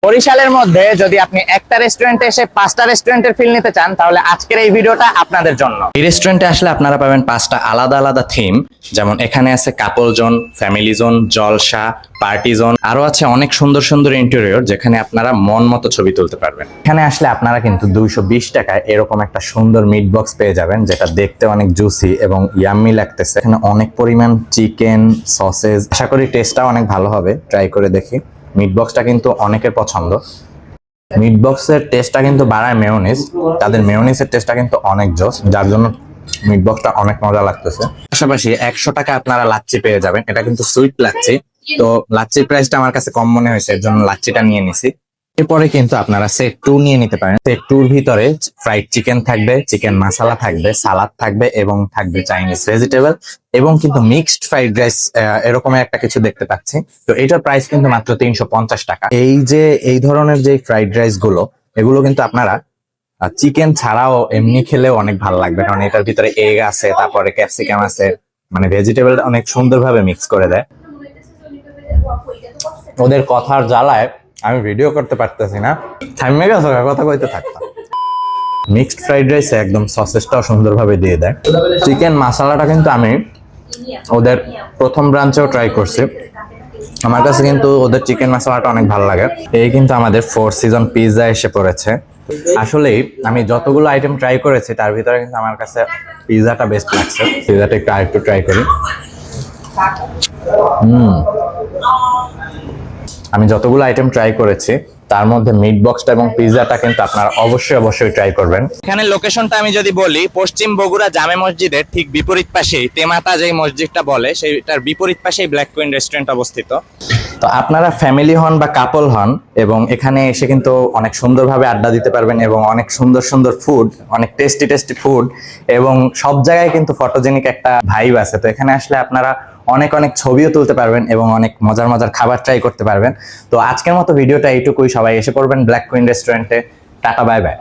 বরিশালের মধ্যে যদি আপনি একটা রেস্টুরেন্টে এসে 5টা রেস্টুরেন্টের ফিল নিতে চান তাহলে আজকের এই ভিডিওটা আপনাদের জন্য। এই রেস্টুরেন্টে আসলে আপনারা পাবেন 5টা আলাদা আলাদা থিম, যেমন এখানে আছে কাপল জোন, ফ্যামিলি জোন, জলসা, পার্টি জোন, আরো আছে অনেক সুন্দর সুন্দর ইন্টেরিয়র যেখানে আপনারা মন মতো ছবি তুলতে পারবেন। এখানে আসলে আপনারা কিন্তু 220 টাকায় এরকম একটা সুন্দর মিট বক্স পেয়ে যাবেন, যেটা দেখতে অনেক জুসি এবং ইয়াম্মি লাগতেছে। এখানে অনেক পরিমাণ চিকেন, সসেজ, আশা করি টেস্টটা অনেক ভালো হবে, ট্রাই করে দেখি। মিট বক্সটা কিন্তু অনেকের পছন্দ। মিট বক্সের টেস্টটা কিন্তু বাড়ায় মেয়োনিজ, তাদের মেয়োনিজের টেস্টটা কিন্তু অনেক জোস, যার জন্য মিট বক্সটা অনেক মজা লাগতেছে। পাশাপাশি 100 টাকা আপনারা লাচ্ছি পেয়ে যাবেন, এটা কিন্তু সুইট লাচ্ছি। তো লাচ্ছির প্রাইসটা আমার কাছে কম মনে হয়েছে, এর জন্য লাচ্ছিটা নিয়ে নিছি। এরপরে কিন্তু আপনারা সেট 2 নিয়ে নিতে পারেন। সেট 2 ভিতরে ফ্রাইড চিকেন থাকবে, চিকেন মশলা থাকবে, সালাদ থাকবে এবং থাকবে চাইনিজ ভেজিটেবল এবং কিন্তু মিক্সড ফ্রাইড রাইস, এরকম একটা কিছু দেখতে পাচ্ছি। তো এটার প্রাইস কিন্তু মাত্র 350 টাকা। এই ধরনের যে ফ্রাইড রাইস গুলো, এগুলো কিন্তু আপনারা চিকেন ছাড়াও এমনি খেলেও অনেক ভালো লাগবে, কারণ এটার ভিতরে এগ আছে, তারপরে ক্যাপসিকাম আছে, মানে ভেজিটেবল অনেক সুন্দরভাবে মিক্স করে দেয়। ওদের কথার জ্বালায় আমি ভিডিও করতে পারতেছি না, থামিয়ে গেছে কথা কইতে থাকতাম। মিক্সড ফ্রাইড রাইসে একদম সসেসটাও সুন্দরভাবে দিয়ে দেয়। চিকেন মশলাটা কিন্তু আমি ওদের প্রথম ব্রাঞ্চেও ট্রাই করছি, আমার কাছে কিন্তু ওদের চিকেন মশলাটা অনেক ভালো লাগে। এই কিন্তু আমাদের 4 সিজন পিৎজা এসে পড়েছে। আসলেই আমি যতগুলো আইটেম ট্রাই করেছি তার ভিতরে কিন্তু আমার কাছে পিৎজাটা বেস্ট লাগছে। পিৎজাটা একটু ট্রাই করি। আমি যতগুলো আইটেম ট্রাই করেছি তার মধ্যে মিট বক্সটা এবং পিৎজাটা কিন্তু আপনারা অবশ্যই ট্রাই করবেন। এখানে লোকেশনটা আমি যদি বলি, পশ্চিম বগুড়া জামে মসজিদের ঠিক বিপরীত পাশেই তেমাতা যে মসজিদটা বলে সেইটার বিপরীত পাশেই ব্ল্যাক কুইন রেস্টুরেন্ট অবস্থিত। তো আপনারা ফ্যামিলি হন বা কাপল হন এবং এখানে এসে কিন্তু অনেক সুন্দরভাবে আড্ডা দিতে পারবেন এবং অনেক সুন্দর সুন্দর ফুড, অনেক টেস্টি ফুড এবং সব জায়গায় কিন্তু ফটোজেনিক একটা ভাইব আছে। তো এখানে আসলে আপনারা অনেক ছবিও তুলতে পারবেন এবং অনেক মজার খাবার ট্রাই করতে পারবেন। তো আজকের মতো ভিডিওটা এইটুকুই। সবাই এসে পড়বেন ব্ল্যাক কুইন রেস্টুরেন্টে। Tata, bye bye.